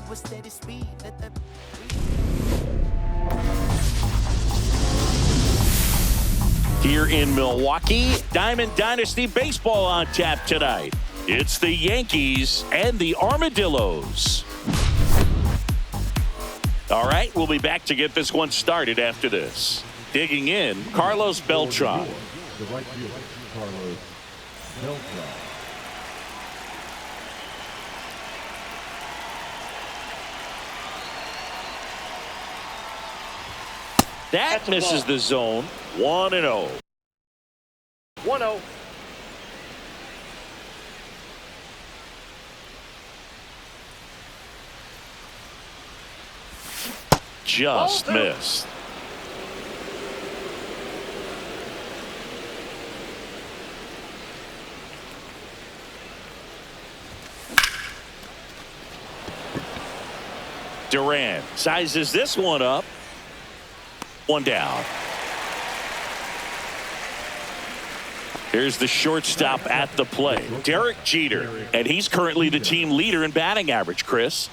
with steady speed. Let that Here in Milwaukee, Diamond Dynasty Baseball on tap tonight. It's the Yankees and the Armadillos. All right, we'll be back to get this one started after this. Digging in, Carlos Beltran. The right fielder, Carlos Beltran. That misses the zone. 1-0. 1-0. Just missed. Duran sizes this one up. One down. Here's the shortstop at the plate, Derek Jeter, and he's currently the team leader in batting average, Chris.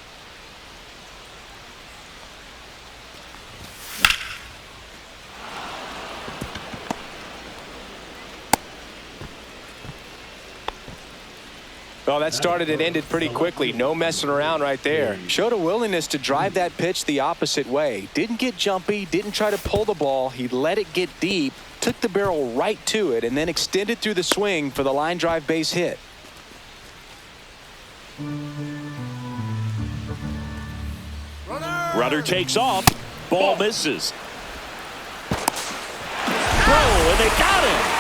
Well, that started and ended pretty quickly. No messing around right there. Showed a willingness to drive that pitch the opposite way. Didn't get jumpy, didn't try to pull the ball. He let it get deep, took the barrel right to it, and then extended through the swing for the line drive base hit. Runner takes off. Ball misses. Throw, and they got him.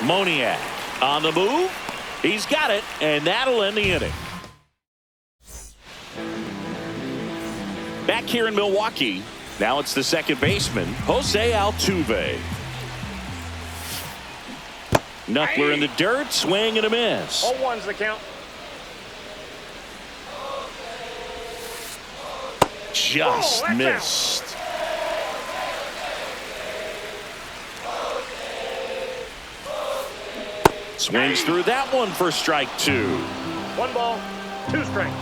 Moniak on the move. He's got it, and that'll end the inning. Back here in Milwaukee, now it's the second baseman, Jose Altuve. Knuckler in the dirt, swing and a miss. 0-1's the count. Just missed. Swings through that one for strike two. 1 ball, 2 strikes.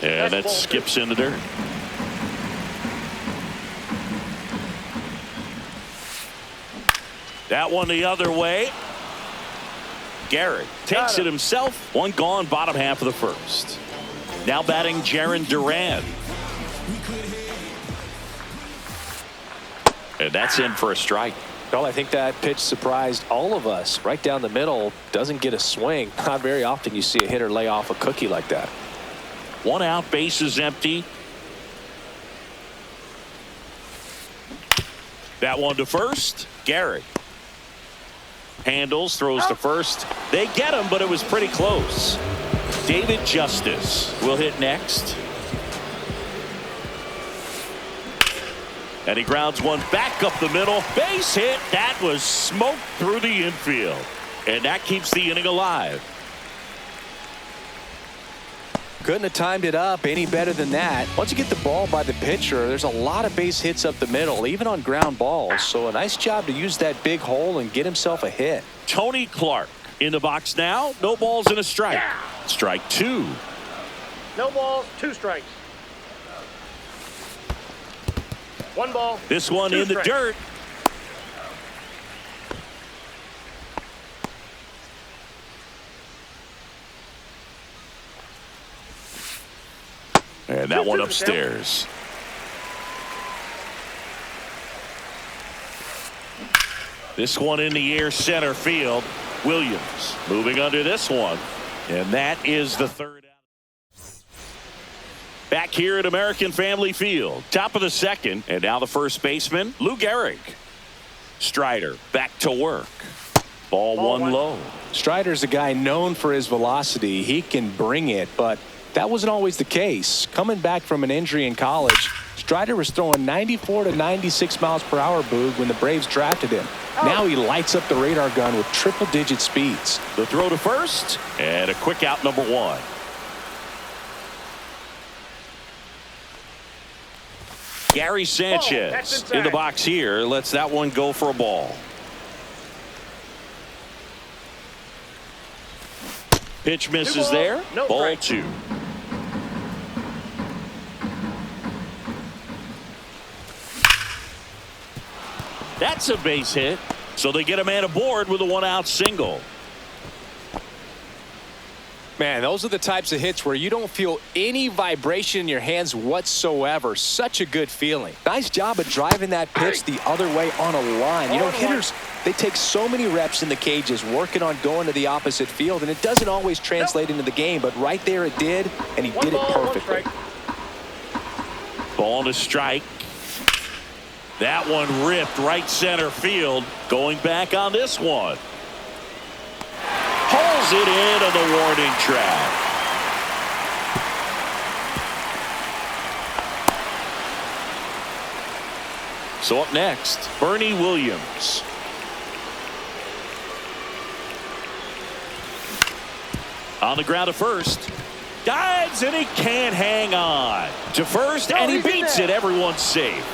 And that skips in the dirt. That one the other way. Garrett takes it himself. One gone, bottom half of the first. Now batting Jarren Duran. And that's in for a strike. Well, I think that pitch surprised all of us. Right down the middle, doesn't get a swing. Not very often you see a hitter lay off a cookie like that. 1 out, base is empty. That one to first. Garrett handles, throws to first. They get him, but it was pretty close. David Justice will hit next. And he grounds one back up the middle. Base hit. That was smoked through the infield. And that keeps the inning alive. Couldn't have timed it up any better than that. Once you get the ball by the pitcher, there's a lot of base hits up the middle, even on ground balls. So a nice job to use that big hole and get himself a hit. Tony Clark in the box now. No balls and a strike. Strike two. No balls, 2 strikes. 1 ball. This one 2 in the strikes. dirt. And that one upstairs. This one in the air, center field. Williams moving under this one. And that is the third out. Back here at American Family Field. Top of the second. And now the first baseman, Lou Gehrig. Strider back to work. Ball one low. Strider's a guy known for his velocity. He can bring it, but that wasn't always the case. Coming back from an injury in college, Strider was throwing 94 to 96 miles per hour, Boog, when the Braves drafted him. Now he lights up the radar gun with triple-digit speeds. The throw to first, and a quick out, number one. Gary Sanchez in the box here. Lets that one go for a ball. Pitch misses there. Ball 2. That's a base hit. So they get a man aboard with a 1-out single. Man, those are the types of hits where you don't feel any vibration in your hands whatsoever. Such a good feeling. Nice job of driving that pitch the other way on a line. You know, hitters, they take so many reps in the cages working on going to the opposite field, and it doesn't always translate into the game, but right there it did, and he did it perfectly. Ball to strike. That one ripped right center field. Going back on this one. Hauls it in on the warning track. So up next, Bernie Williams. On the ground to first. Dives and he can't hang on. To first and he beats it. Everyone's safe.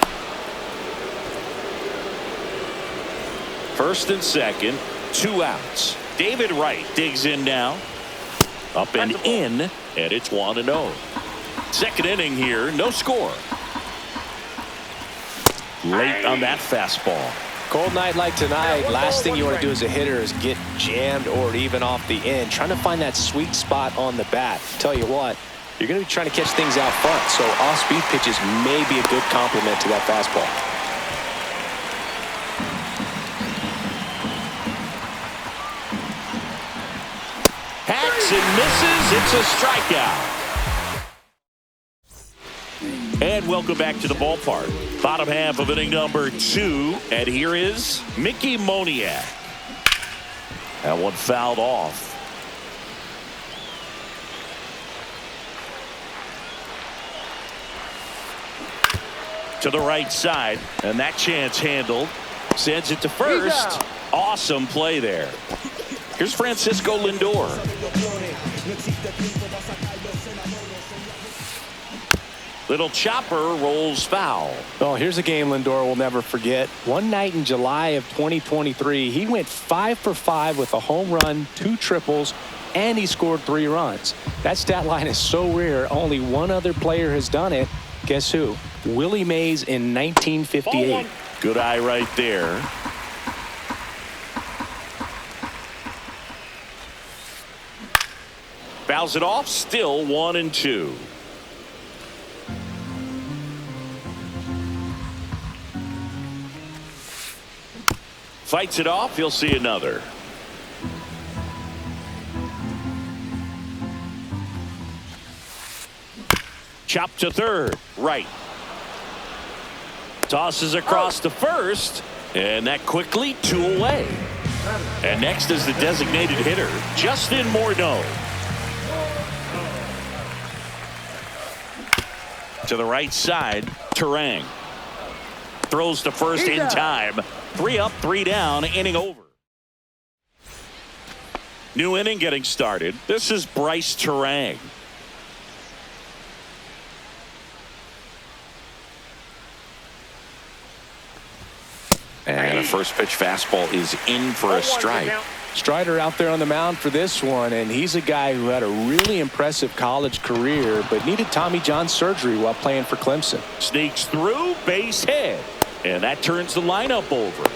First and second, 2 outs. David Wright digs in now. Up and in, and it's 1-0. Second inning here, no score. Late on that fastball. Cold night like tonight, last thing you want to do as a hitter is get jammed or even off the end. Trying to find that sweet spot on the bat. Tell you what, you're going to be trying to catch things out front, so off-speed pitches may be a good complement to that fastball. Hacks and misses. It's a strikeout. And welcome back to the ballpark. Bottom half of inning number 2. And here is Mickey Moniak. That one fouled off. To the right side. And that chance handled. Sends it to first. Awesome play there. Here's Francisco Lindor. Little chopper rolls foul. Oh, here's a game Lindor will never forget. One night in July of 2023, he went 5 for 5 with a home run, 2 triples, and he scored 3 runs. That stat line is so rare. Only one other player has done it. Guess who? Willie Mays in 1958. Good eye right there. Fouls it off. Still 1-2. Fights it off. You'll see another. Chop to third. Right. Tosses across to first. And that quickly 2 away. And next is the designated hitter, Justin Morneau. To the right side, Terang. Throws to first in time. 3 up, 3 down, inning over. New inning getting started. This is Bryce Terang. And a first pitch fastball is in for a strike. Strider out there on the mound for this one, and he's a guy who had a really impressive college career but needed Tommy John surgery while playing for Clemson. Sneaks through, base hit, and that turns the lineup over.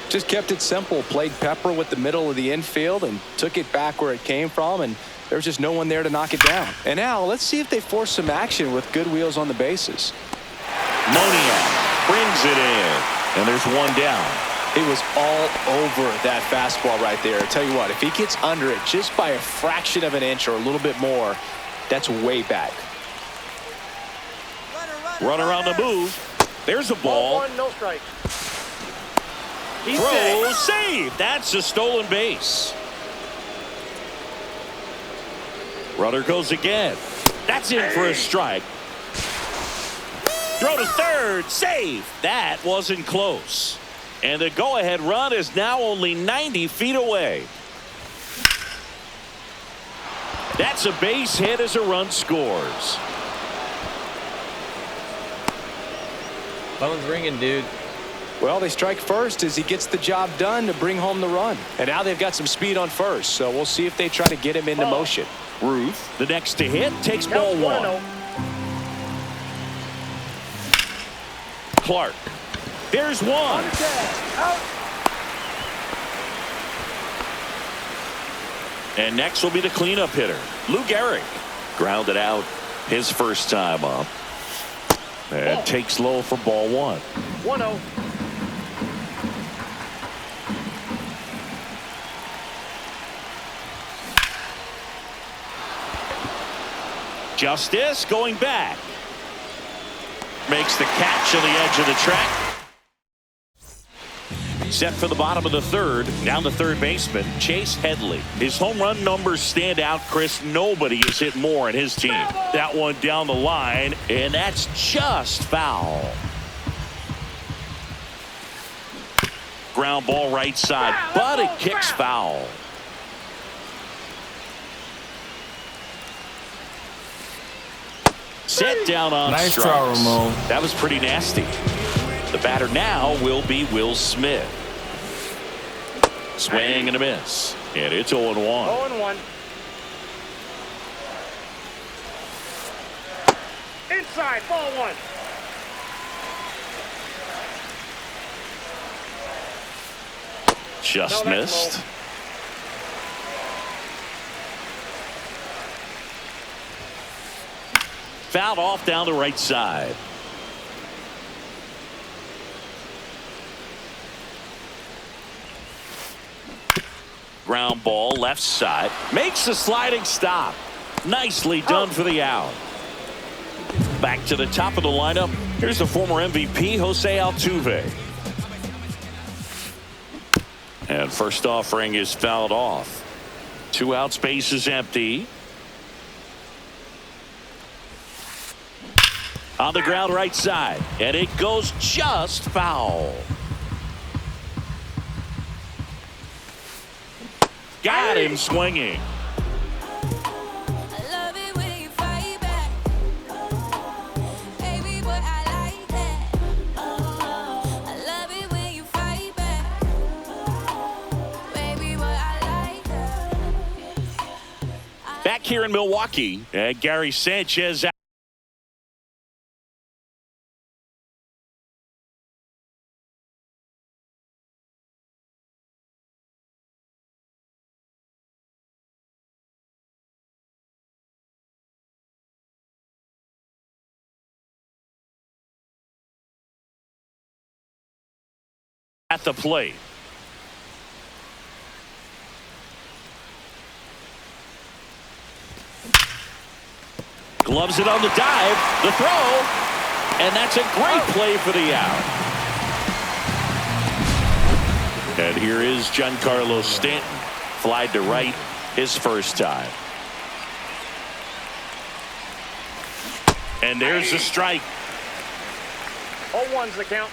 Just kept it simple, played pepper with the middle of the infield and took it back where it came from, and there was just no one there to knock it down. And now let's see if they force some action with good wheels on the bases. Moniak brings it in, and there's 1 down. It was all over that fastball right there. I tell you what, if he gets under it just by a fraction of an inch or a little bit more, that's way back. Runner on the move. There's a ball. 1, no strike. Throw, save. That's a stolen base. Runner goes again. That's in for a strike. Throw to third, save. That wasn't close. And the go-ahead run is now only 90 feet away. That's a base hit as a run scores. Phone's ringing, dude. Well, they strike first as he gets the job done to bring home the run. And now they've got some speed on first, so we'll see if they try to get him into motion. Ruth, the next to hit, takes ball one. 1-0. Clark. There's one. Out. And next will be the cleanup hitter, Lou Gehrig. Grounded out his first time up. And takes low for ball one. 1-0. Justice going back. Makes the catch on the edge of the track. Set for the bottom of the third. Down the third baseman, Chase Headley. His home run numbers stand out, Chris. Nobody has hit more in his team. That one down the line, and that's just foul. Ground ball right side, but it kicks foul. Set down on Nice strikes. try, Ramon. That was pretty nasty. The batter now will be Will Smith. Swing and a miss. And it's 0-1. 0-1. Inside, ball one. Just No, that's missed. low. Fouled off down the right side. Ground ball left side. Makes the sliding stop. Nicely done for the out. Back to the top of the lineup. Here's the former MVP, Jose Altuve. And first offering is fouled off. 2 outs, base is empty. On the ground right side, and it goes just foul. Got him swinging. Back here in Milwaukee, and Gary Sanchez at the plate. Gloves it on the dive, the throw, and that's a great play for the out. And here is Giancarlo Stanton, flied to right his first time. And there's the strike. 0-1's the count.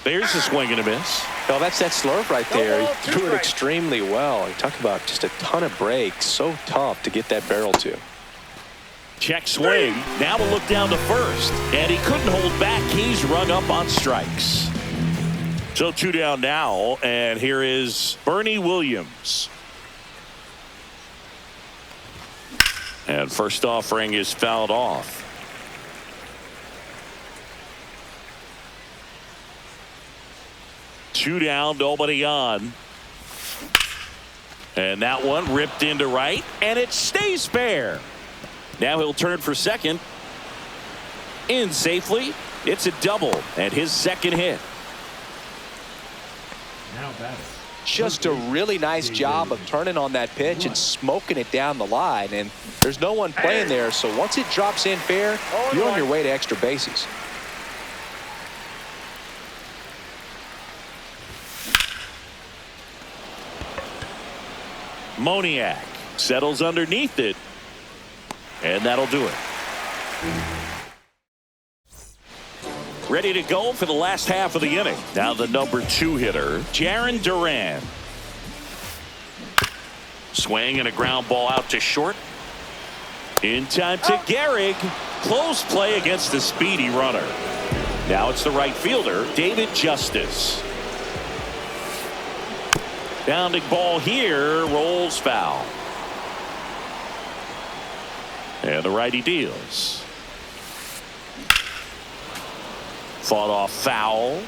There's the swing and a miss. Well, that's that slurve right there. No ball, He 2 threw it strikes. extremely well. You talk about just a ton of breaks. So tough to get that barrel to. Check swing. Now we'll look down to first. And he couldn't hold back. He's rung up on strikes. So 2 down now. And here is Bernie Williams. And first offering is fouled off. Two down, nobody on. And that one ripped into right, and it stays fair. Now he'll turn for second. In safely. It's a double, and his second hit. Now batting. Just a really nice job of turning on that pitch and smoking it down the line. And there's no one playing there, so once it drops in fair, you're on your way to extra bases. Moniak settles underneath it, and that'll do it. Ready to go for the last half of the inning. Now the number 2 hitter, Jarren Duran. Swing and a ground ball out to short. In time to Gehrig. Close play against the speedy runner. Now it's the right fielder, David Justice. Bounding ball here, rolls foul. And the righty deals. Fought off foul.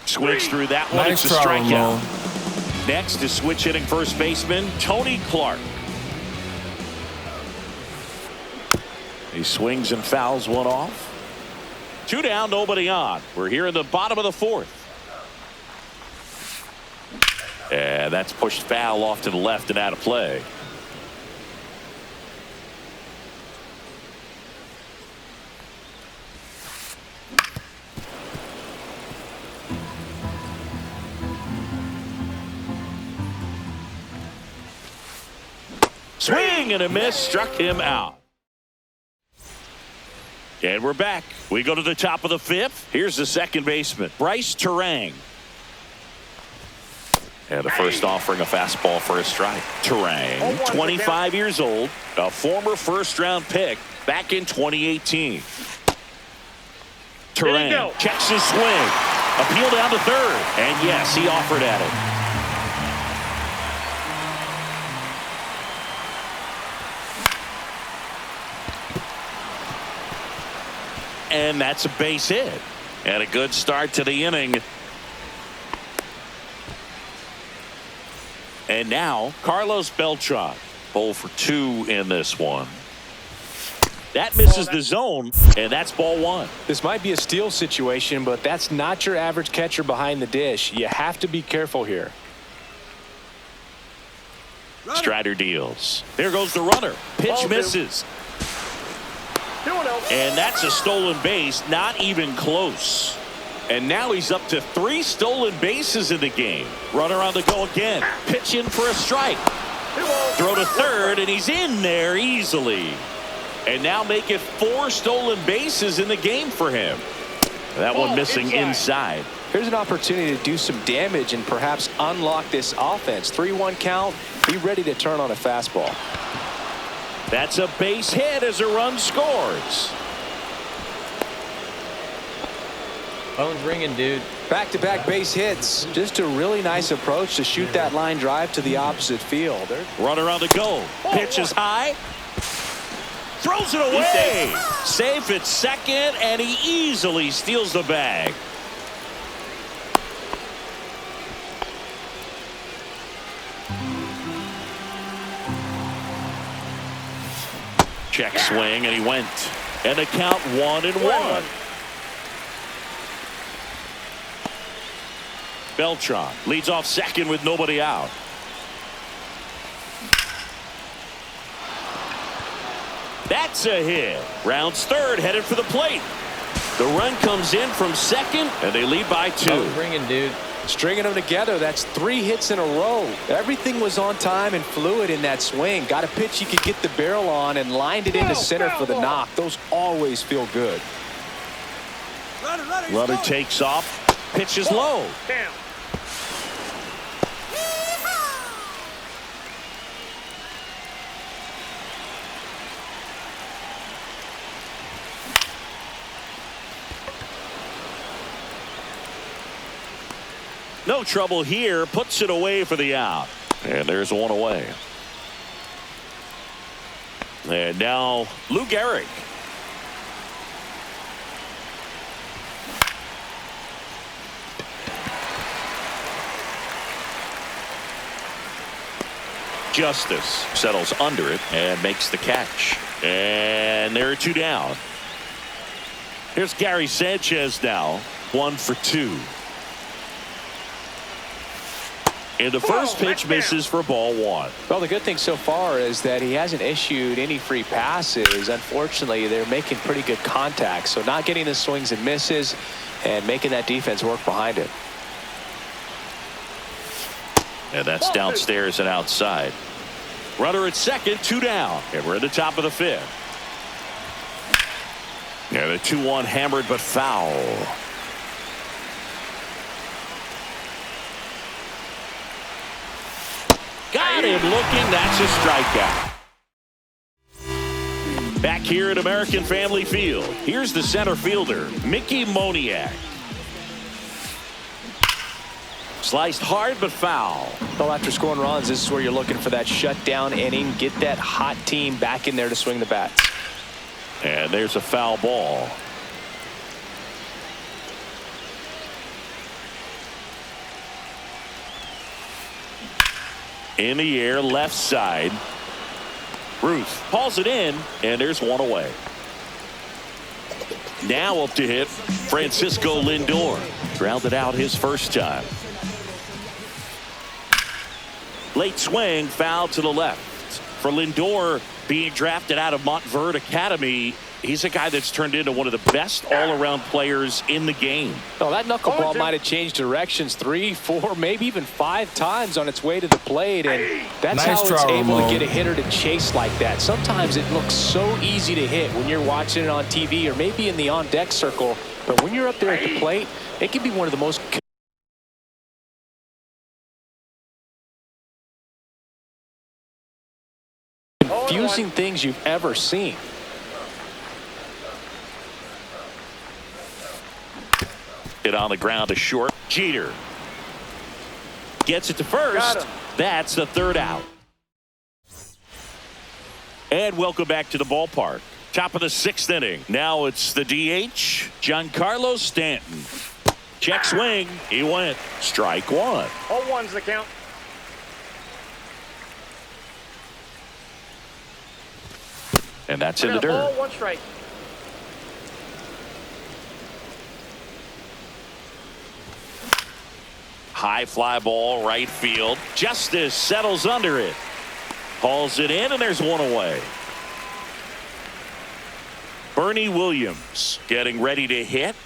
Swings through that one. It's a strikeout. Next is switch hitting first baseman Tony Clark. He swings and fouls one off. 2 down, nobody on. We're here in the bottom of the 4th. And that's pushed foul off to the left and out of play. Swing and a miss, struck him out. And we're back. We go to the top of the 5th. Here's the second baseman, Bryce Terang. And the first offering a fastball for a strike. Terang, 25 years old, a former first-round pick back in 2018. Terang checks his swing. Appeal down to third. And yes, he offered at it. And that's a base hit. And a good start to the inning. And now Carlos Beltran, 0 for 2 in this one. That misses the zone, and that's ball 1. This might be a steal situation, but that's not your average catcher behind the dish. You have to be careful here. Strider deals. There goes the runner. Pitch misses. And that's a stolen base, not even close. And now he's up to 3 stolen bases in the game. Runner on the go again. Pitch in for a strike. Throw to third, and he's in there easily. And now make it 4 stolen bases in the game for him. That one missing inside. Here's an opportunity to do some damage and perhaps unlock this offense. 3-1 count. Be ready to turn on a fastball. That's a base hit as a run scores. Phone's ringing, dude. Back-to-back base hits. Just a really nice approach to shoot that line drive to the opposite field. Runner on the go. Pitch is high. Throws it away. Safe at second, and he easily steals the bag. Check swing, and he went. And the count 1-1. Beltran leads off second with nobody out. That's a hit. Rounds third, headed for the plate. The run comes in from second, and they lead by 2. Phone's ringing, dude. Stringing them together, that's 3 hits in a row. Everything was on time and fluid in that swing. Got a pitch you could get the barrel on and lined it into center for the knock. Those always feel good. Runner takes off. Pitch is low. Down. No trouble here. Puts it away for the out. And there's one away. And now Lou Gehrig. Justice settles under it and makes the catch. And there are 2 down. Here's Gary Sanchez now. 1 for 2. And the first pitch misses for ball 1. Well, the good thing so far is that he hasn't issued any free passes. Unfortunately, they're making pretty good contact. So not getting the swings and misses and making that defense work behind it. And that's downstairs and outside. Runner at second, 2 down. And we're at the top of the 5th. And a 2-1 hammered but foul. Got him looking. That's a strikeout. Back here at American Family Field, here's the center fielder, Mickey Moniak. Sliced hard but foul. Well, after scoring runs, this is where you're looking for that shutdown inning. Get that hot team back in there to swing the bats. And there's a foul ball. In the air, left side. Ruth hauls it in, and there's one away. Now up to hit Francisco Lindor. Grounded out his first time. Late swing, foul to the left. For Lindor, being drafted out of Montverde Academy, he's a guy that's turned into one of the best all-around players in the game. Oh, that knuckleball might have changed directions 3, 4, maybe even 5 times on its way to the plate, and that's Nice how it's try, able to Ramon. get a hitter to chase like that. Sometimes it looks so easy to hit when you're watching it on TV or maybe in the on-deck circle, but when you're up there at the plate, it can be one of the most confusing things you've ever seen. Hit on the ground to short. Jeter gets it to first. That's the third out. And welcome back to the ballpark. Top of the 6th inning. Now it's the DH, Giancarlo Stanton. Check swing. He went. Strike one. 0-1's the count. And that's in the dirt. Ball, 1 strike. High fly ball, right field. Justice settles under it. Hauls it in, and there's one away. Bernie Williams getting ready to hit.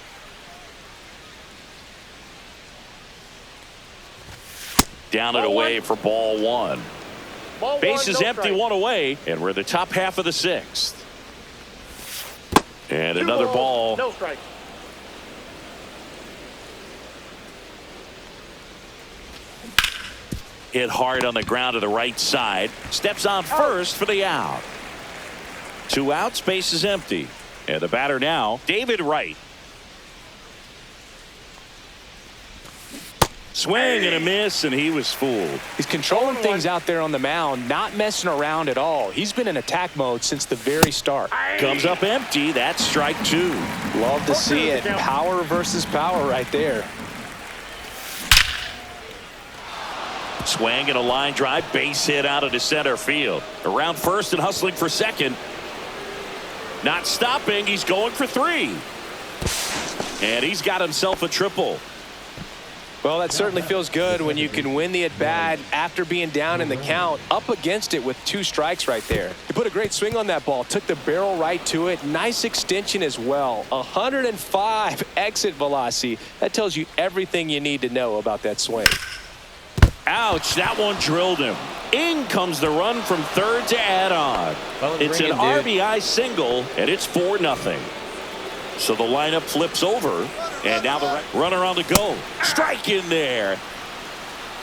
Down and away for ball 1. Ball Bases 1, no empty, strike. 1 away, and we're in the top half of the 6th. And 2 another balls, ball. no strike. Hit hard on the ground to the right side. Steps on first for the out. 2 outs, base is empty. And the batter now, David Wright. Swing and a miss, and he was fooled. He's controlling things out there on the mound, not messing around at all. He's been in attack mode since the very start. Comes up empty. That's strike 2. Love to see it. Power versus power right there. Swing and a line drive, base hit out into center field. Around first and hustling for second. Not stopping, he's going for 3. And he's got himself a triple. Well, that certainly feels good when you can win the at-bat after being down in the count, up against it with 2 strikes right there. He put a great swing on that ball, took the barrel right to it. Nice extension as well. 105 exit velocity. That tells you everything you need to know about that swing. Ouch, that one drilled him. In comes the run from third to add on. It's an RBI single, and it's 4-0. So the lineup flips over, and now the runner on the go. Strike in there.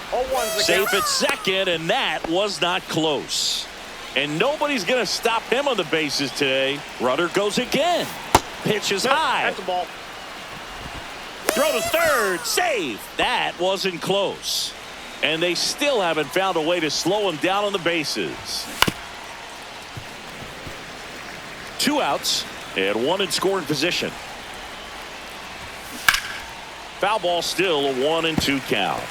0-1's the Safe count. at second, and that was not close. And nobody's going to stop him on the bases today. Runner goes again. Pitch is high. That's a ball. Throw to third. Save. That wasn't close. And they still haven't found a way to slow him down on the bases. 2 outs and 1 in scoring position. Foul ball, still a 1-2 count.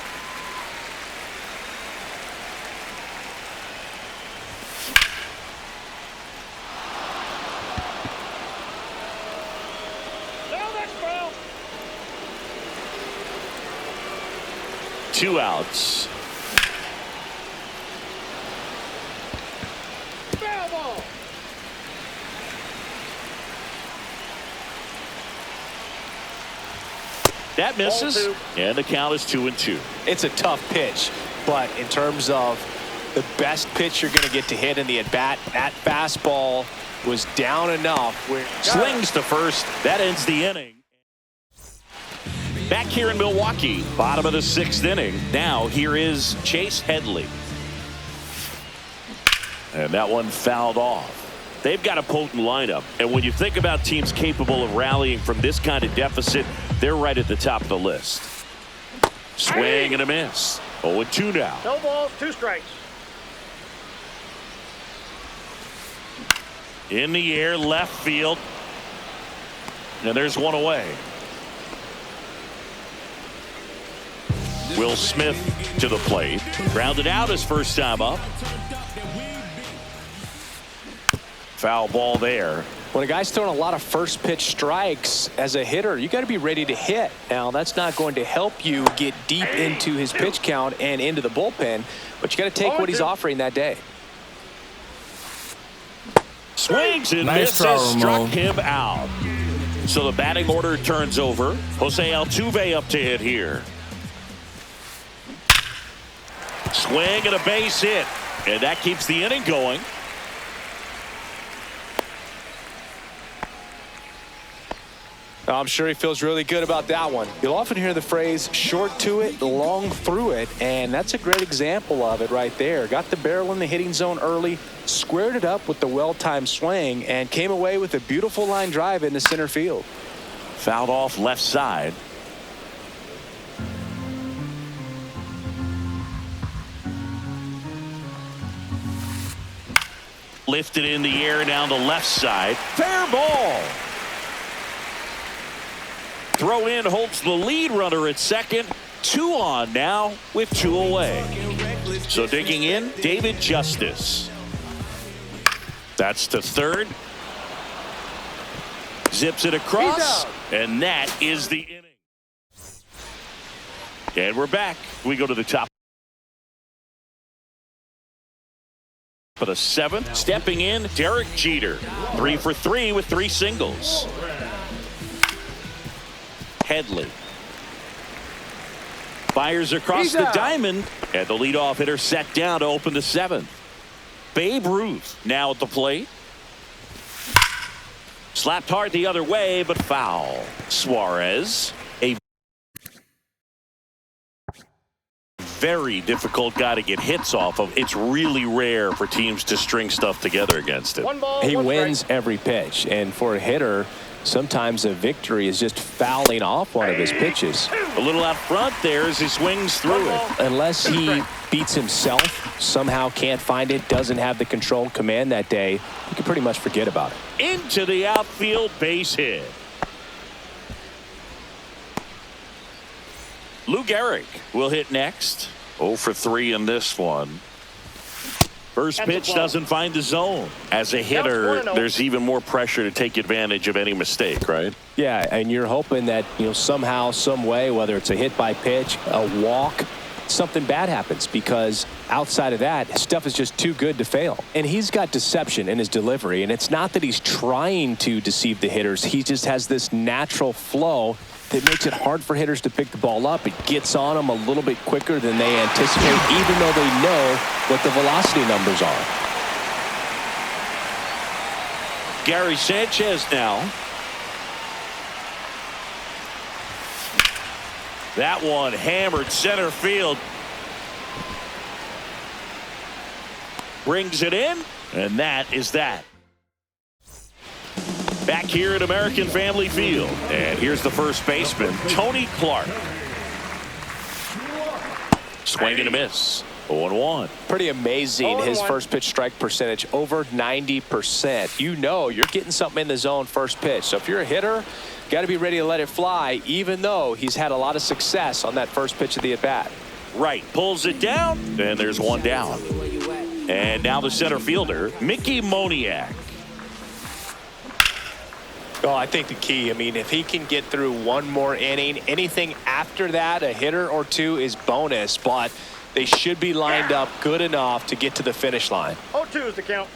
No, that's foul. 2 outs. Foul ball. That misses, Ball 2. and the count is 2-2. It's a tough pitch, but in terms of the best pitch you're going to get to hit in the at-bat, that fastball was down enough where Slings to first. That ends the inning. Back here in Milwaukee, bottom of the 6th inning. Now here is Chase Headley. And that one fouled off. They've got a potent lineup. And when you think about teams capable of rallying from this kind of deficit, they're right at the top of the list. Swing and a miss. 0-2 now. No balls, 2 strikes. In the air, left field. And there's one away. Will Smith to the plate. Grounded out his first time up. Foul ball there. When a guy's throwing a lot of first pitch strikes as a hitter, you got to be ready to hit. Now, that's not going to help you get deep into his pitch count and into the bullpen, but you got to take what he's offering that day. Swings and Nice misses, try, struck him out. So the batting order turns over. Jose Altuve up to hit here. Swing and a base hit, and that keeps the inning going. I'm sure he feels really good about that one. You'll often hear the phrase short to it, long through it, and that's a great example of it right there. Got the barrel in the hitting zone early, squared it up with the well-timed swing, and came away with a beautiful line drive into center field. Fouled off left side. Lifted in the air down the left side. Fair ball. Throw in holds the lead runner at second. 2 on now with 2 away. So digging in, David Justice. That's to third. Zips it across. And that is the inning. And we're back. We go to the top for the 7th. Stepping in, Derek Jeter. 3 for 3 with 3 singles. Headley fires across the diamond, and the leadoff hitter set down to open the 7th. Babe Ruth now at the plate. Slapped hard the other way, but foul. Suarez, a very difficult guy to get hits off of. It's really rare for teams to string stuff together against him. 1 ball, He 1 wins strike. every pitch, and for a hitter, sometimes a victory is just fouling off one of his pitches. A little out front there as he swings through it. Unless he beats himself, somehow can't find it, doesn't have the control command that day, you can pretty much forget about it. Into the outfield, base hit. Lou Gehrig will hit next. 0 for 3 in this one. First pitch doesn't find the zone. As a hitter, there's even more pressure to take advantage of any mistake, right? Yeah, and you're hoping that, somehow, some way, whether it's a hit by pitch, a walk, something bad happens, because outside of that, stuff is just too good to fail. And he's got deception in his delivery, and it's not that he's trying to deceive the hitters. He just has this natural flow that makes it hard for hitters to pick the ball up. It gets on them a little bit quicker than they anticipate, even though they know what the velocity numbers are. Gary Sanchez now. That one hammered center field. Brings it in, and that is that. Back here at American Family Field. And here's the first baseman, Tony Clark. Swing and a miss. 0-1. Pretty amazing, his 0-1. first pitch strike percentage, over 90%. You're getting something in the zone first pitch. So if you're a hitter, got to be ready to let it fly, even though he's had a lot of success on that first pitch of the at-bat. Right, pulls it down, and there's one down. And now the center fielder, Mickey Moniak. Oh, I think the key, if he can get through one more inning, anything after that, a hitter or two is bonus, but they should be lined up good enough to get to the finish line. 0-2 is the count.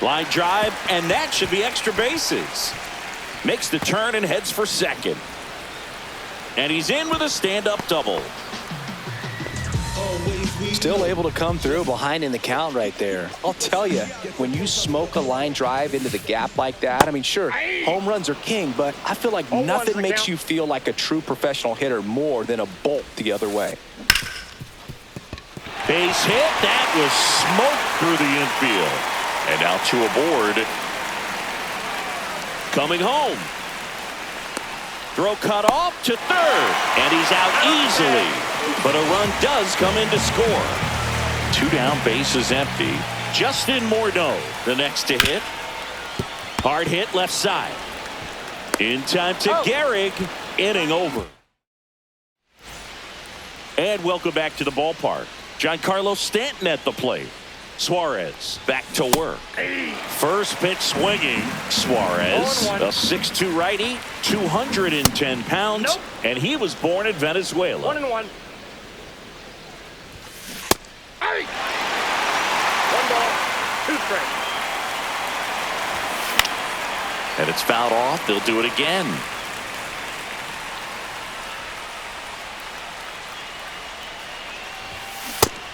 Line drive, and that should be extra bases. Makes the turn and heads for second. And he's in with a stand-up double. Still able to come through behind in the count right there. I'll tell you, when you smoke a line drive into the gap like that, sure, home runs are king, but I feel like nothing makes you feel like a true professional hitter more than a bolt the other way. Base hit. That was smoked through the infield. And now to a board. Coming home. Throw cut off to third. And he's out easily. But a run does come in to score. 2 down, bases empty. Justin Morneau, the next to hit. Hard hit left side. In time to Gehrig. Inning over. And welcome back to the ballpark. Giancarlo Stanton at the plate. Suarez back to work. First pitch swinging. Suarez, a 6'2" righty, 210 pounds, and he was born in Venezuela. 1-1. Hey! 1 ball, 2 strikes. And it's fouled off. They'll do it again.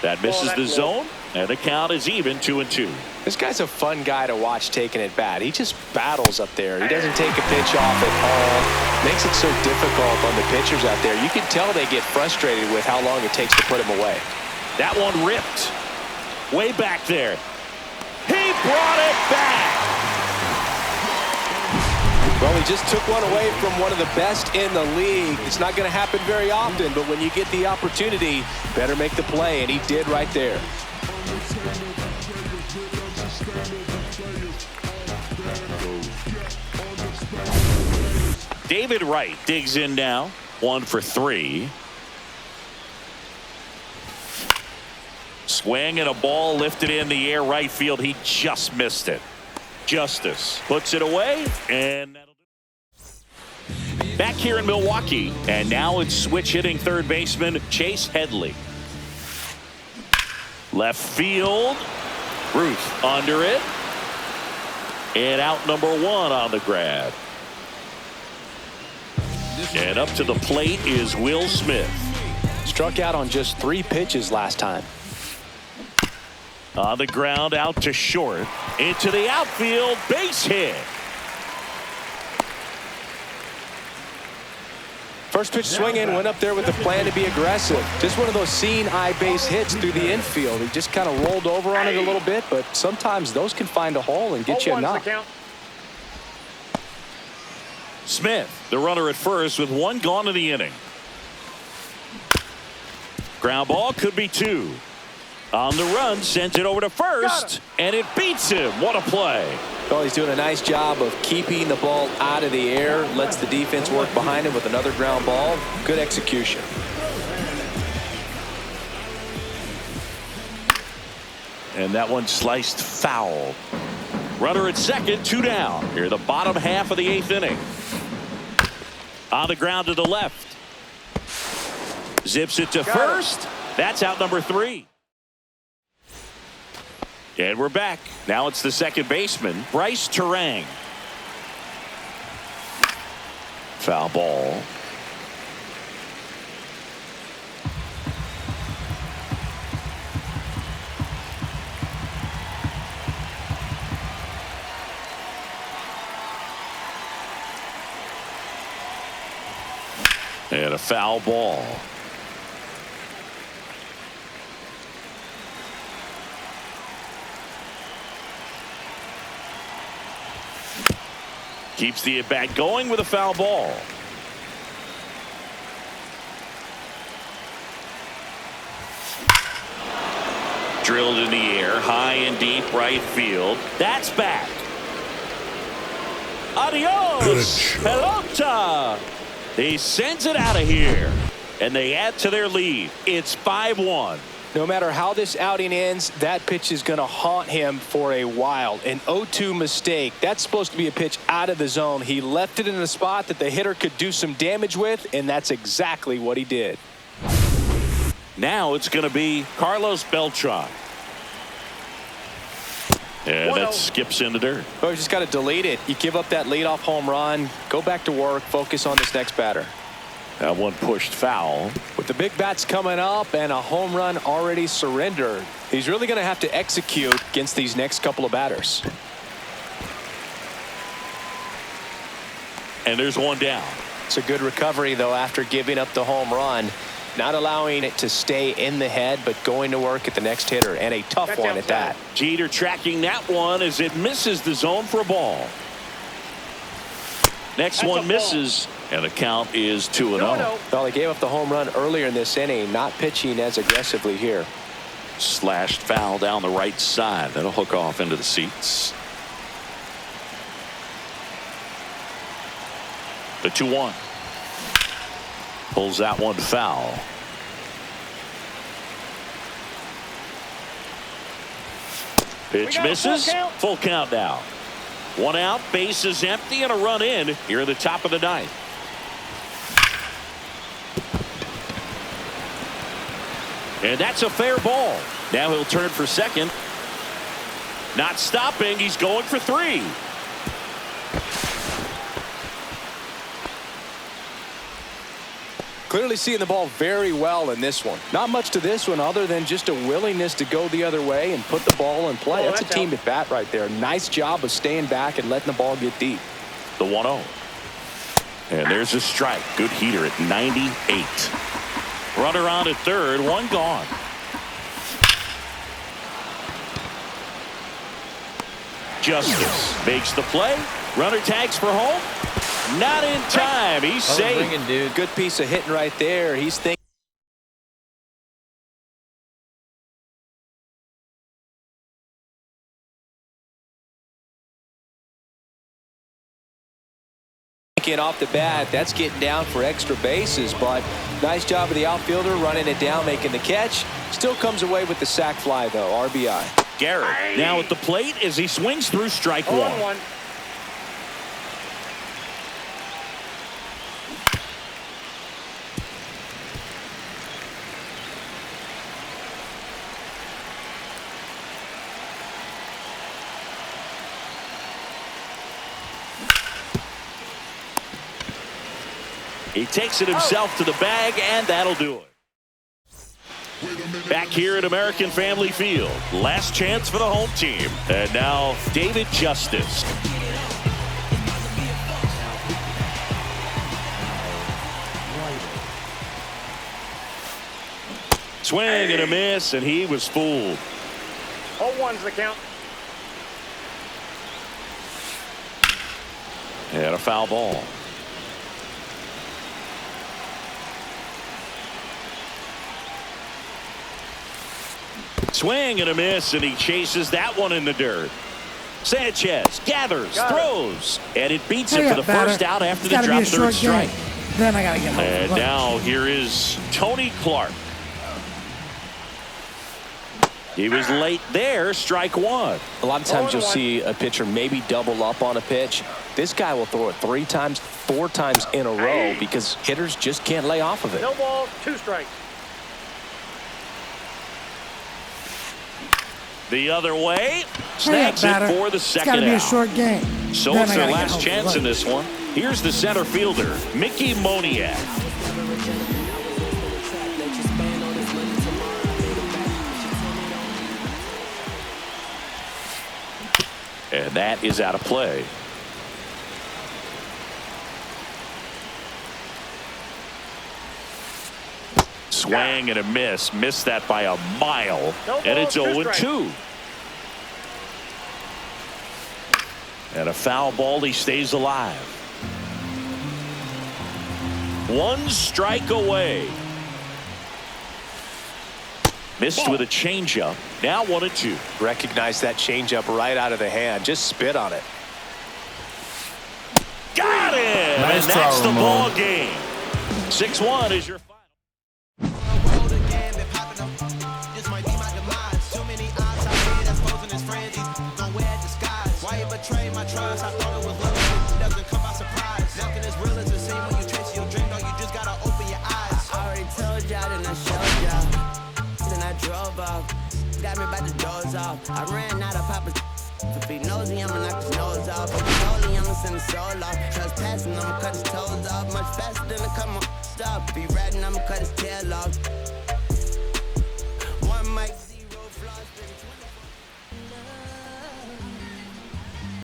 That misses the zone, and the count is even 2-2. This guy's a fun guy to watch taking at bat. He just battles up there. He doesn't take a pitch off at all. Makes it so difficult on the pitchers out there. You can tell they get frustrated with how long it takes to put him away. That one ripped. Way back there. He brought it back. Well, he just took one away from one of the best in the league. It's not going to happen very often, but when you get the opportunity, better make the play, and he did right there. David Wright digs in now. 1 for 3. Swing and a ball lifted in the air right field. He just missed it. Justice puts it away, and that'll do. Back here in Milwaukee, and now it's switch hitting third baseman Chase Headley. Left field. Ruth under it. And out number 1 on the grab. And up to the plate is Will Smith. Struck out on just 3 pitches last time. On the ground, out to short. Into the outfield, base hit. First pitch swinging, went up there with the plan to be aggressive. Just one of those seeing eye base hits through the infield. He just kind of rolled over on it a little bit, but sometimes those can find a hole and get you a knock. Smith, the runner at first with 1 gone in the inning. Ground ball, could be 2. On the run, sends it over to first, and it beats him. What a play. Well, he's doing a nice job of keeping the ball out of the air, lets the defense work behind him with another ground ball. Good execution. And that one sliced foul. Runner at second, 2 down. Here the bottom half of the 8th inning. On the ground to the left. Zips it to first. That's out number 3. And we're back. Now it's the second baseman, Bryce Terang. Foul ball. And a foul ball. Keeps the at-bat going with a foul ball. Drilled in the air, high and deep right field. That's back. Adios, pelota. He sends it out of here, and they add to their lead. It's 5-1. No matter how this outing ends, that pitch is going to haunt him for a while. An 0-2 mistake. That's supposed to be a pitch out of the zone. He left it in a spot that the hitter could do some damage with, and that's exactly what he did. Now it's going to be Carlos Beltran. And that skips in the dirt. Oh, you just got to delete it. You give up that leadoff home run. Go back to work. Focus on this next batter. That one pushed foul. With the big bats coming up and a home run already surrendered, he's really going to have to execute against these next couple of batters. And there's one down. It's a good recovery, though, after giving up the home run. not allowing it to stay in the head, but going to work at the next hitter, and a tough one at that. Jeter tracking that one as it misses the zone for a ball. Next one misses, and the count is 2-0. Well, he gave up the home run earlier in this inning, not pitching as aggressively here. Slashed foul down the right side. That'll hook off into the seats. The 2-1. Pulls that one foul. Pitch misses. Full count now. One out, base is empty, and a run in here at the top of the ninth. And that's a fair ball. Now he'll turn for second. Not stopping. He's going for 3. Clearly seeing the ball very well in this one. Not much to this one other than just a willingness to go the other way and put the ball in play. That's a team at bat right there. Nice job of staying back and letting the ball get deep. The 1-0. And there's a strike. Good heater at 98. Runner on at third. One gone. Justice makes the play. Runner tags for home. Not in time. He's safe. Dude. Good piece of hitting right there. He's thinking off the bat. That's getting down for extra bases, but nice job of the outfielder running it down, making the catch. Still comes away with the sac fly, though. RBI. Garrett now at the plate as he swings through strike one. He takes it himself to the bag, and that'll do it. Back here at American Family Field. Last chance for the home team. And now David Justice. Swing and a miss, and he was fooled. 0-1's the count. And a foul ball. Swing and a miss, and he chases that one in the dirt. Sanchez gathers, throws, and it beats him for the first out after the drop of third strike. Then I gotta get home. And now here is Tony Clark. He was late there, strike one. A lot of times you'll see a pitcher maybe double up on a pitch. This guy will throw it 3 times, 4 times in a row because hitters just can't lay off of it. No ball, 2 strikes. The other way, snags it for the second out. It's gotta be a short game. So it's their last chance in this one. Here's the center fielder, Mickey Moniak. And that is out of play. Swing and a miss. Missed that by a mile. And it's 0-2. And a foul ball. He stays alive. 1 strike away. Missed with a changeup. Now 1-2. Recognize that changeup right out of the hand. Just spit on it. Got it! Nice and that's try, the Ramon. ball game. 6-1 is your final. Got me by the doors off. I ran out of poppers. If he nosy, I'ma knock his nose off. If he holy, I'ma send his soul off. Trespassing, I'ma cut his toes off. Much faster than a come on stop. If he riding, I'ma cut his tail off.